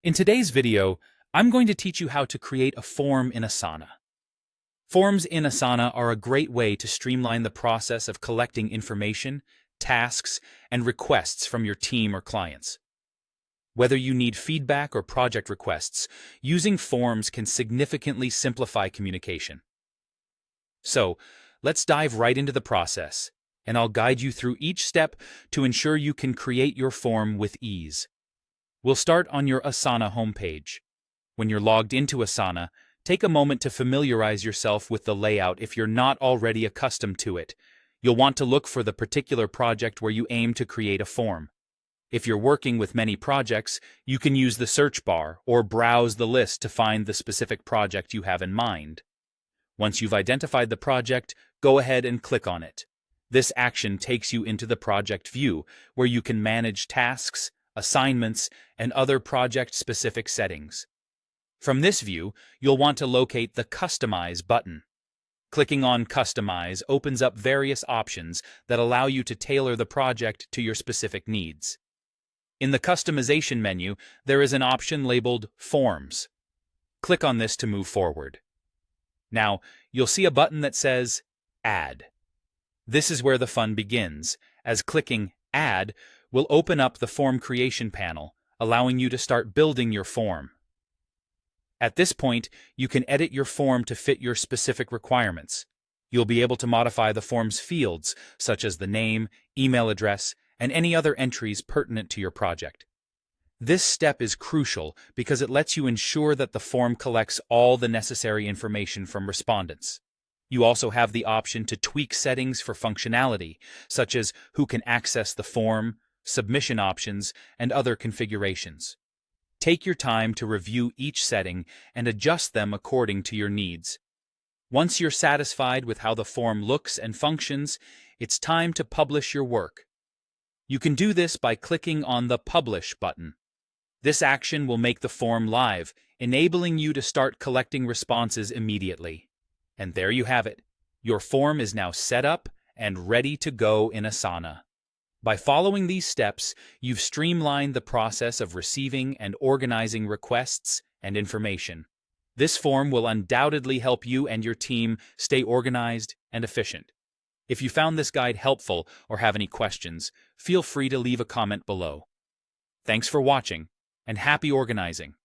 In today's video, I'm going to teach you how to create a form in Asana. Forms in Asana are a great way to streamline the process of collecting information, tasks, and requests from your team or clients. Whether you need feedback or project requests, using forms can significantly simplify communication. So, let's dive right into the process, and I'll guide you through each step to ensure you can create your form with ease. We'll start on your Asana homepage. When you're logged into Asana, take a moment to familiarize yourself with the layout if you're not already accustomed to it. You'll want to look for the particular project where you aim to create a form. If you're working with many projects, you can use the search bar or browse the list to find the specific project you have in mind. Once you've identified the project, go ahead and click on it. This action takes you into the project view, where you can manage tasks, assignments, and other project-specific settings. From this view, you'll want to locate the Customize button. Clicking on Customize opens up various options that allow you to tailor the project to your specific needs. In the Customization menu, there is an option labeled Forms. Click on this to move forward. Now, you'll see a button that says Add. This is where the fun begins, as clicking Add will open up the form creation panel, allowing you to start building your form. At this point, you can edit your form to fit your specific requirements. You'll be able to modify the form's fields, such as the name, email address, and any other entries pertinent to your project. This step is crucial because it lets you ensure that the form collects all the necessary information from respondents. You also have the option to tweak settings for functionality, such as who can access the form, submission options, and other configurations. Take your time to review each setting and adjust them according to your needs. Once you're satisfied with how the form looks and functions, it's time to publish your work. You can do this by clicking on the Publish button. This action will make the form live, enabling you to start collecting responses immediately. And there you have it. Your form is now set up and ready to go in Asana. By following these steps, you've streamlined the process of receiving and organizing requests and information. This form will undoubtedly help you and your team stay organized and efficient. If you found this guide helpful or have any questions, feel free to leave a comment below. Thanks for watching, and happy organizing!